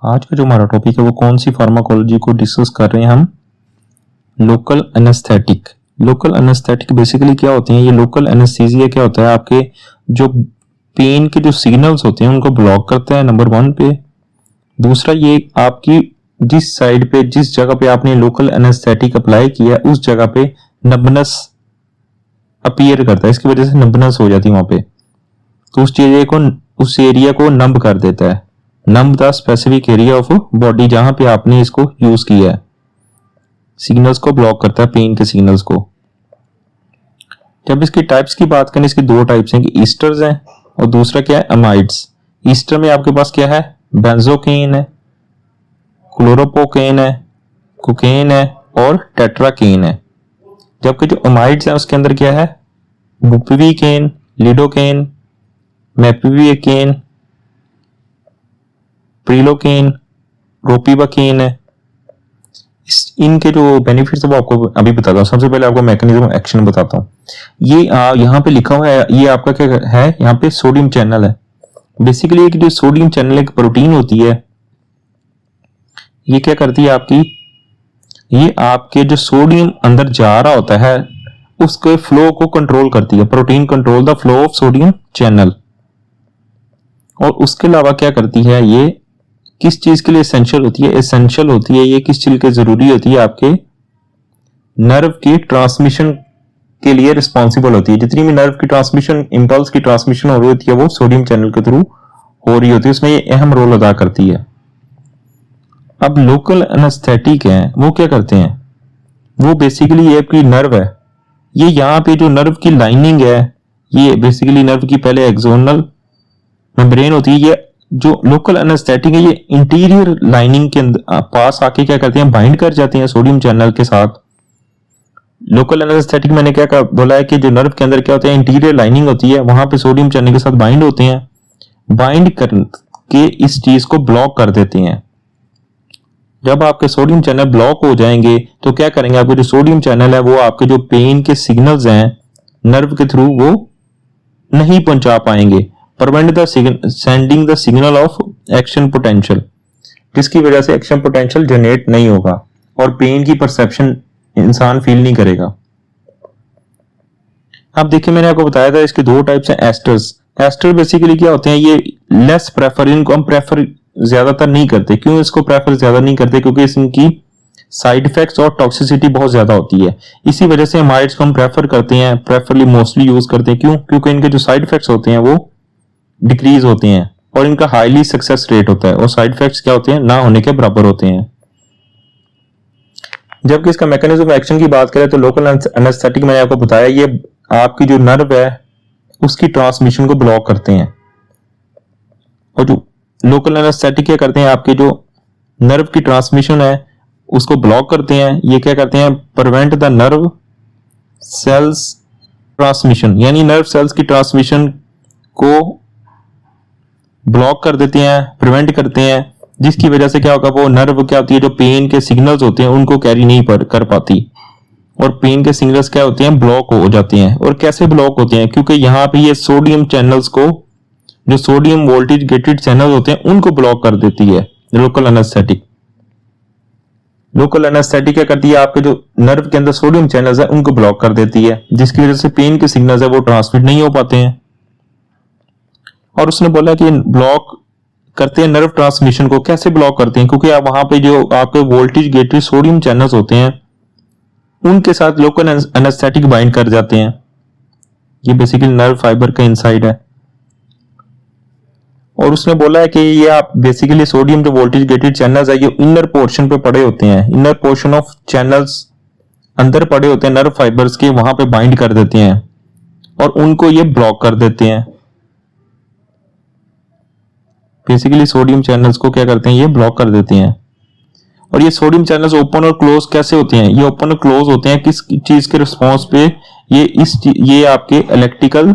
आज का जो हमारा टॉपिक है वो कौन सी फार्माकोलॉजी को डिस्कस कर रहे हैं हम, local anaesthetic. Local anaesthetic basically क्या होते हैं? ये लोकल एनेस्थीसिया क्या होता है, आपके जो पेन के जो सिग्नल्स होते हैं उनको ब्लॉक करता है, नंबर 1 पे। दूसरा, ये आपकी जिस साइड पे, जिस जगह पे आपने लोकल एनेस्थेटिक अप्लाई किया उस जगह पे नंबनेस अपीयर करता है, इसकी वजह से नंबनेस हो जाती है वहां पे, तो उस एरिया को नंब कर देता है। Numb the specific area of body जहां पे आपने इसको यूज किया है, सिग्नल्स को ब्लॉक करता है, पेन के सिग्नल्स को। जब इसकी टाइप्स की बात करें, इसकी 2 टाइप्स हैं कि ईस्टर्स हैं और दूसरा क्या है, अमाइड्स। ईस्टर में आपके पास क्या है, बेंजोकेन है, क्लोरोपोकेन है, कोकेन है और टेट्राकेन है। जबकि जो अमाइड्स हैं उसके अंदर क्या है, बुपिवीकेन, लिडोकेन, मेपिवीकेन, प्रिलोकेन, रोपिवाकेन है। इनके जो बेनिफिट्स है वो आपको अभी बताता हूँ। सबसे पहले आपको मैकेनिज्म एक्शन बताता हूँ। ये यहाँ पे लिखा हुआ है, ये आपका क्या है, यहाँ पे सोडियम चैनल है। बेसिकली एक जो सोडियम चैनल एक प्रोटीन होती है, ये क्या करती है आपकी, ये आपके जो सोडियम अंदर जा रहा होता है उसके फ्लो को कंट्रोल करती है। Protein control the flow of sodium channel. और उसके अलावा क्या करती है, ये किस चीज के लिए एसेंशियल होती है, एसेंशियल होती है ये किस चीज के जरूरी होती है, आपके नर्व की ट्रांसमिशन के लिए रिस्पॉन्सिबल होती है। जितनी भी नर्व की ट्रांसमिशन, इंपल्स की ट्रांसमिशन हो रही होती है वो सोडियम चैनल के थ्रू हो रही होती है, उसमें ये अहम रोल अदा करती है। अब लोकल एनेस्थेटिक है, वो क्या करते हैं, वो बेसिकली ये आपकी नर्व है, ये यहाँ पे जो नर्व की लाइनिंग है, ये बेसिकली नर्व की पहले एक्सोनल मेम्ब्रेन होती है, ये जो लोकल एनेस्थेटिक है ये इंटीरियर लाइनिंग के पास आके क्या करते हैं, बाइंड कर जाते हैं सोडियम चैनल के साथ। लोकल एनेस्थेटिक मैंने क्या बोला है कि जो नर्व के अंदर क्या होता है, इंटीरियर लाइनिंग होती है, वहां पे सोडियम चैनल के साथ बाइंड होते हैं, बाइंड करके इस चीज को ब्लॉक कर देते हैं। जब आपके सोडियम चैनल ब्लॉक हो जाएंगे तो क्या करेंगे, आपके जो सोडियम चैनल है वो आपके जो पेन के सिग्नल्स हैं नर्व के थ्रू वो नहीं पहुंचा पाएंगे। Prevent the sending the signal of action potential, जिसकी वजह से एक्शन पोटेंशियल जनरेट नहीं होगा और पेन की परसेप्शन इंसान फील नहीं करेगा। अब देखिए, मैंने आपको बताया था इसके 2 टाइप्स हैं, एस्टर्स। एस्टर बेसिकली क्या होते हैं, ये लेस प्रेफर, इनको हम प्रेफर ज्यादातर नहीं करते। क्यों इसको प्रेफर ज्यादा नहीं करते, क्योंकि इनकी साइड इफेक्ट्स और टॉक्सिसिटी बहुत ज्यादा होती है। इसी वजह से अमाइड्स को हम प्रेफर करते हैं, प्रेफरली मोस्टली यूज करते हैं। क्यों? क्योंकि इनके जो साइड इफेक्ट्स होते हैं वो डिक्रीज होते हैं और इनका हाईली सक्सेस रेट होता है, और साइड इफेक्ट्स क्या होते हैं, ना होने के बराबर होते हैं। जबकि इसका मैकेनिज्म एक्शन की बात करें तो लोकल एनेस्थेटिक मैंने आपको बताया, ये आपकी जो नर्व है उसकी ट्रांसमिशन को ब्लॉक करते हैं। और जो लोकल एनेस्थेटिक क्या करते हैं, आपके जो नर्व की ट्रांसमिशन है उसको ब्लॉक करते हैं। ये क्या करते हैं, prevent the nerve cells transmission, यानी नर्व सेल्स की ट्रांसमिशन को ब्लॉक कर देते हैं, प्रिवेंट करते हैं, जिसकी वजह से क्या होगा, वो नर्व क्या होती है, जो पेन के सिग्नल्स होते हैं उनको कैरी नहीं कर पाती, और पेन के सिग्नल्स क्या होते हैं, ब्लॉक हो जाते हैं। और कैसे ब्लॉक होते हैं, क्योंकि यहाँ पे ये सोडियम चैनल्स को, जो सोडियम वोल्टेज गेटेड चैनल होते हैं उनको ब्लॉक कर देती है लोकल एनेस्थेटिक। लोकल एनेस्थेटिक क्या करती है, आपके जो नर्व के अंदर सोडियम चैनल्स है उनको ब्लॉक कर देती है, जिसकी वजह से पेन के सिग्नल्स है वो ट्रांसमिट नहीं हो पाते हैं। और उसने बोला कि ब्लॉक करते हैं नर्व ट्रांसमिशन को। कैसे ब्लॉक करते हैं, क्योंकि आप वहां पे जो आपके वोल्टेज गेटेड सोडियम चैनल्स होते हैं उनके साथ लोकल एनेस्थेटिक बाइंड कर जाते हैं। ये बेसिकली नर्व फाइबर का इनसाइड है। और उसने बोला है कि ये आप बेसिकली सोडियम जो वोल्टेज गेटेड चैनल्स है ये इनर पोर्शन पे पड़े होते हैं, इनर पोर्शन ऑफ चैनल्स अंदर पड़े होते हैं नर्व फाइबर्स के, वहां पे बाइंड कर देते हैं और उनको ये ब्लॉक कर देते हैं। बेसिकली सोडियम चैनल्स को क्या करते हैं, ये ब्लॉक कर देते हैं। और ये सोडियम चैनल्स ओपन और क्लोज कैसे होते हैं, ये ओपन और क्लोज होते हैं किस चीज के रिस्पॉन्स पे, ये आपके इलेक्ट्रिकल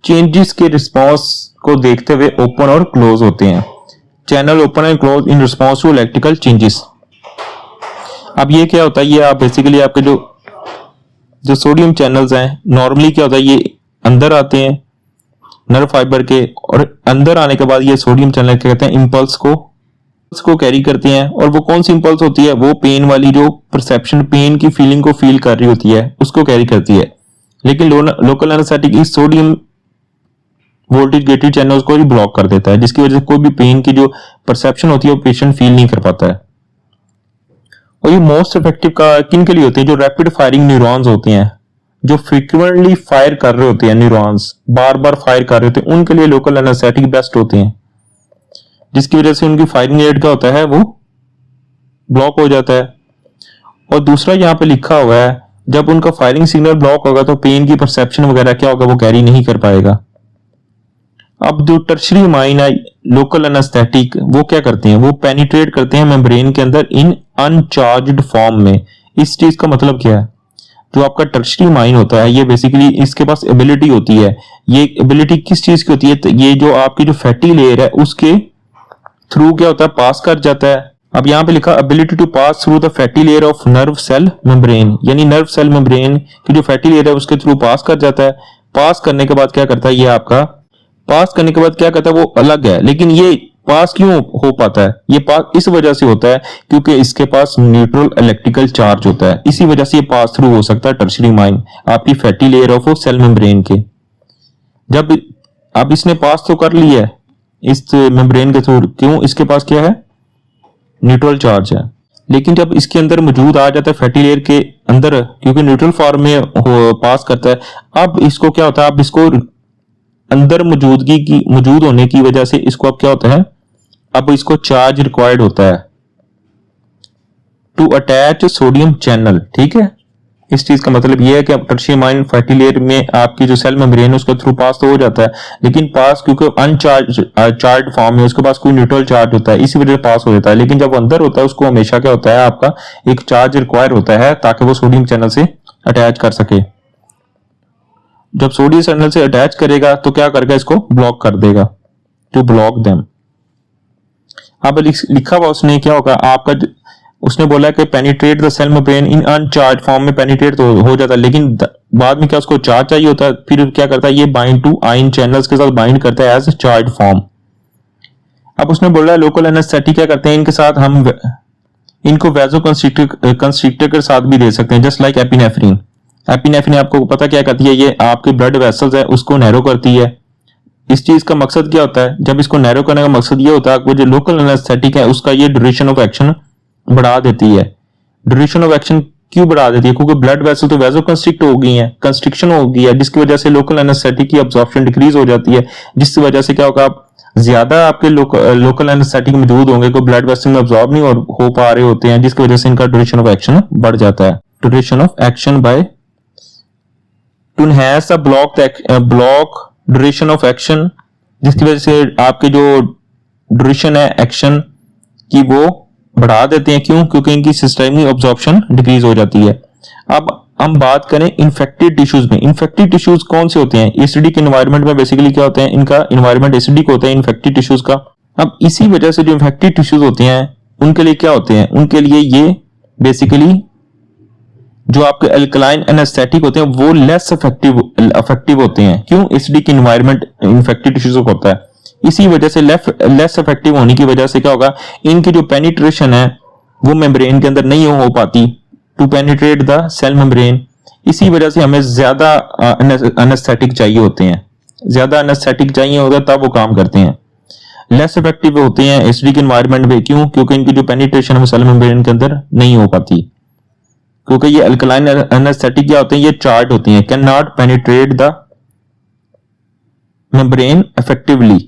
चेंजेस के रिस्पॉन्स को देखते हुए ओपन और क्लोज होते हैं। Channel open and close in response to electrical changes. अब ये क्या होता है, ये आप बेसिकली आपके जो सोडियम चैनल्स हैं नॉर्मली क्या होता है, ये अंदर आते हैं नर्व फाइबर के, और अंदर आने के बाद ये सोडियम चैनल क्या कहते हैं, इम्पल्स को कैरी करती हैं। और वो कौन सी इम्पल्स होती है, वो पेन वाली जो परसेप्शन, पेन की फीलिंग को फील कर रही होती है उसको कैरी करती है। लेकिन लोकल एनेस्थेटिक इस सोडियम वोल्टेज गेटेड चैनल्स को ही ब्लॉक कर देता है, जिसकी वजह से कोई भी पेन की जो परसेप्शन होती है वो पेशेंट फील नहीं कर पाता है। और ये मोस्ट इफेक्टिव का किन के लिए होते हैं, जो रैपिड फायरिंग न्यूरॉन्स होते हैं, जो फ्रीक्वेंटली फायर कर रहे होते हैं, न्यूरॉन्स बार बार फायर कर रहे होते हैं, उनके लिए लोकल एनेस्थेटिक बेस्ट होते हैं, जिसकी वजह से उनकी फायरिंग रेट क्या होता है, वो ब्लॉक हो जाता है। और दूसरा यहाँ पे लिखा हुआ है, जब उनका फायरिंग सिग्नल ब्लॉक होगा तो पेन की परसेप्शन वगैरह क्या होगा, वो कैरी नहीं कर पाएगा। अब जो टर्शरी माइन है लोकल एनेस्थेटिक, वो क्या करते हैं, वो पेनिट्रेट करते हैं मेम्ब्रेन के अंदर इन अनचार्ज्ड फॉर्म में। इस चीज का मतलब क्या है, जो आपका टर्शरी माइन होता है ये बेसिकली इसके पास एबिलिटी होती है। ये एबिलिटी किस चीज की होती है, तो ये जो आपकी जो फैटी लेयर है उसके थ्रू क्या होता है, पास कर जाता है। अब यहाँ पे लिखा ability to pass through the fatty layer of nerve cell membrane, यानी नर्व सेल मेम्ब्रेन की जो फैटी लेयर है उसके थ्रू पास कर जाता है। पास करने के बाद क्या करता है, ये आपका पास करने के बाद क्या करता है, वो अलग है। लेकिन ये पास क्यों हो पाता है, ये पास इस वजह से होता है क्योंकि इसके पास न्यूट्रल इलेक्ट्रिकल चार्ज होता है, इसी वजह से ये पास थ्रू हो सकता है टर्शरी माइन आपकी fatty layer of cell membrane के। जब अब इसने पास तो कर लिया है इस मेम्ब्रेन के थ्रू, क्यों, इसके पास क्या है, न्यूट्रल चार्ज है। लेकिन जब इसके अंदर मौजूद आ जाता है फैटी लेयर के अंदर, क्योंकि न्यूट्रल फॉर्म में पास करता है, अब इसको क्या होता है, अब इसको अंदर मौजूद होने की वजह से इसको अब क्या होता है, अब इसको चार्ज रिक्वायर्ड होता है टू अटैच सोडियम चैनल। ठीक है, इस चीज का मतलब यह है कि अब टर्शरी माइन फैटी लेयर में आपकी जो सेल मेम्ब्रेन है उसके थ्रू पास तो हो जाता है, लेकिन पास क्योंकि अनचार्ज फॉर्म में उसके पास कोई न्यूट्रल चार्ज होता है, इसी वजह से पास हो जाता है। लेकिन जब अंदर होता है उसको हमेशा क्या होता है, आपका एक चार्ज रिक्वायर होता है ताकि वो सोडियम चैनल से अटैच कर सके। जब सोडियम चैनल से अटैच करेगा तो क्या करेगा, इसको ब्लॉक कर देगा, टू ब्लॉक देम। अब लिखा हुआ उसने क्या होगा आपका, उसने बोला कि penetrate the cell membrane in uncharged form में पेनिट्रेट तो हो जाता है, लेकिन बाद में क्या उसको चार्ज चाहिए होता है, फिर क्या करता है, ये बाइंड टू आयन चैनल्स के साथ बाइंड करता है एज चार्ज फॉर्म। अब उसने बोला लोकल एनेस्थेटिक क्या करते हैं, इनके साथ हम इनको वैजो कंस्ट्रिक्टर के साथ भी दे सकते हैं, जस्ट लाइक एपिनेफ्रिन। एपिनेफ्रिन आपको पता क्या करती है, ये आपके ब्लड वेसल्स है उसको नैरो करती है। इस चीज का मकसद क्या होता है, जब इसको नैरो करने का मकसद ये होता है कि जो लोकल एनेस्थेटिक है उसका ये ड्यूरेशन ऑफ एक्शन बढ़ा देती है। ड्यूरेशन ऑफ एक्शन क्यों बढ़ा देती है, क्योंकि ब्लड वेसल तो वैसो कंस्ट्रिक्ट हो गई है, कंस्ट्रिक्शन हो गई है, जिसकी वजह से लोकल एनेस्थेटिक की अब्जॉर्प्शन डिक्रीज हो जाती है, जिसकी वजह से क्या होगा, आप ज्यादा आपके लोकल एनेस्थेटिक मौजूद होंगे, कोई ब्लड वेसल में अब्जॉर्ब नहीं हो पा रहे होते हैं, जिसकी वजह से इनका ड्यूरेशन ऑफ एक्शन बढ़ जाता है। Duration of action by two enhance the block duration of action, जिसकी वजह से आपके जो ड्यूरेशन है एक्शन की वो बढ़ा देते हैं। क्यों, क्योंकि इनकी सिस्टमिक अब्जॉर्प्शन डिक्रीज हो जाती है। अब हम बात करें इन्फेक्टेड टिश्यूज में, इन्फेक्टेड टिश्यूज कौन से होते हैं, एसिडिक एनवायरनमेंट में बेसिकली क्या होते हैं, इनका एनवायरनमेंट एसिडिक होता है इन्फेक्टेड टिश्यूज का। अब इसी वजह से जो इन्फेक्टेड टिश्यूज होते हैं उनके लिए क्या होते हैं, उनके लिए ये बेसिकली जो आपके अल्कलाइन एनेस्थेटिक होते हैं वो लेस इफेक्टिव होते हैं। क्यों, एसिडिक एनवायरनमेंट इन्फेक्टेड टिश्यूज को होता है, इसी वजह से लेस इफेक्टिव होने की वजह से क्या होगा, इनकी जो पेनिट्रेशन है वो मेम्ब्रेन के अंदर नहीं हो पाती to penetrate the cell membrane. इसी वजह से हमें ज्यादा एनेस्थेटिक चाहिए होते हैं, ज्यादा एनेस्थेटिक चाहिए होता है तब वो काम करते हैं। लेस इफेक्टिव होते हैं एसिडिक एनवायरनमेंट में, क्यों, क्योंकि इनकी जो पेनिट्रेशन है सेल मेम्ब्रेन के अंदर नहीं हो पाती, क्योंकि ये अल्कलाइन एनेस्थेटिक क्या होते हैं, ये चार्ज होती हैं, can not penetrate the membrane effectively.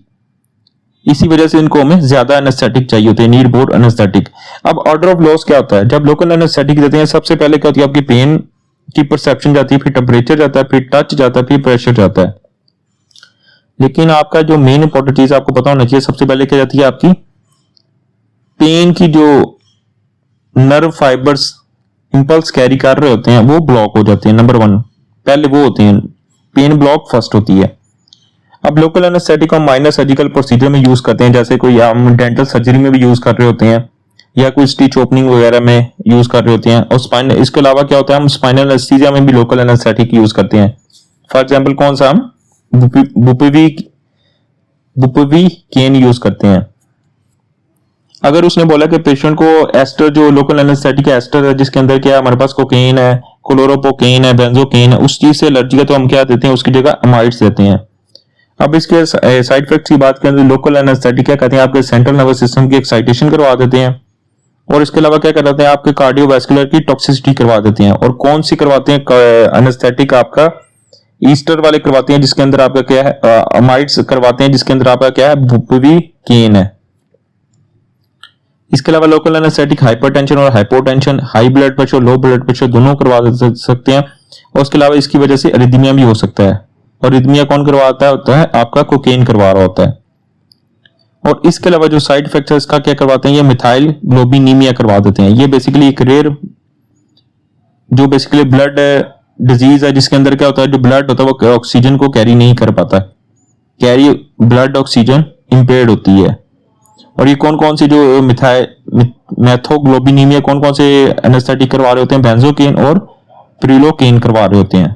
इसी वजह से इनको हमें ज्यादा एनेस्थेटिक चाहिए होते हैं, नीड मोर एनेस्थेटिक। अब ऑर्डर ऑफ लॉस क्या होता है, जब लोकल एनेस्थेटिक देते हैं सबसे पहले क्या होती है, आपकी पेन की परसेप्शन जाती है, फिर टेम्परेचर जाता है, फिर टच जाता है, फिर प्रेशर जाता है। लेकिन आपका जो मेन इंपॉर्टेंट चीज आपको पता होना चाहिए, सबसे पहले क्या जाती है, आपकी पेन की जो नर्व फाइबर्स इंपल्स कैरी कर रहे होते हैं वो ब्लॉक हो जाते हैं। नंबर 1 पहले वो होते हैं, पेन ब्लॉक फर्स्ट होती है। अब लोकल एनेस्थेटिक हम माइनर सर्जिकल प्रोसीजर में यूज करते हैं, जैसे कोई हम डेंटल सर्जरी में भी यूज कर रहे होते हैं या कोई स्टिच ओपनिंग वगैरह में यूज कर रहे होते हैं। और स्पाइन, इसके अलावा क्या होता है, हम स्पाइनल एनेस्थीसिया में भी लोकल एनेस्थेटिक यूज करते हैं। फॉर एग्जांपल कौन सा, हम बुपिवीकेन यूज करते हैं। अगर उसने बोला कि पेशेंट को एस्टर, जो लोकल एनेस्थेटिक एस्टर है जिसके अंदर क्या है, हमारे पास कोकेन है, क्लोरोपोकेन है, बेंजोकेन है, उस चीज से एलर्जी है तो हम क्या देते हैं, उसकी जगह अमाइड्स देते हैं। अब इसके साइड इफेक्ट्स की बात करें तो लोकल एनेस्थेटिक क्या कहते हैं, आपके सेंट्रल नर्वस सिस्टम की एक्साइटेशन करवा देते हैं, और इसके अलावा क्या करते हैं, आपके कार्डियोवैस्कुलर की टॉक्सिसिटी करवा देते हैं। और कौन सी करवाते हैं एनेस्थेटिक, आपका ईस्टर वाले करवाते हैं जिसके अंदर आपका क्या है, अमाइड्स करवाते हैं जिसके अंदर आपका क्या है, बुपिवीकेन है। इसके अलावा लोकल एनेस्थेटिक हाइपरटेंशन और hypotension, high blood pressure, low blood pressure दोनों करवा सकते हैं। और इसके अलावा इसकी वजह से अरिथमिया भी हो सकता है, और अरिथमिया कौन करवाता होता है, आपका कोकेन करवा रहा होता है। और इसके अलावा जो साइड इफेक्ट है इसका क्या करवाते हैं, ये मिथाइल ग्लोबिनीमिया करवा देते हैं। ये बेसिकली एक रेयर जो बेसिकली ब्लड डिजीज है जिसके अंदर क्या होता है, जो ब्लड होता है वो ऑक्सीजन को कैरी नहीं कर पाता, कैरी ब्लड ऑक्सीजन इंपेयर्ड होती है। और ये कौन कौन सी जो मैथोग्लोबिनीमिया कौन कौन से एनेस्थेटिक करवा रहे होते हैं, बेंजोकेन और प्रिलोकेन करवा रहे होते हैं।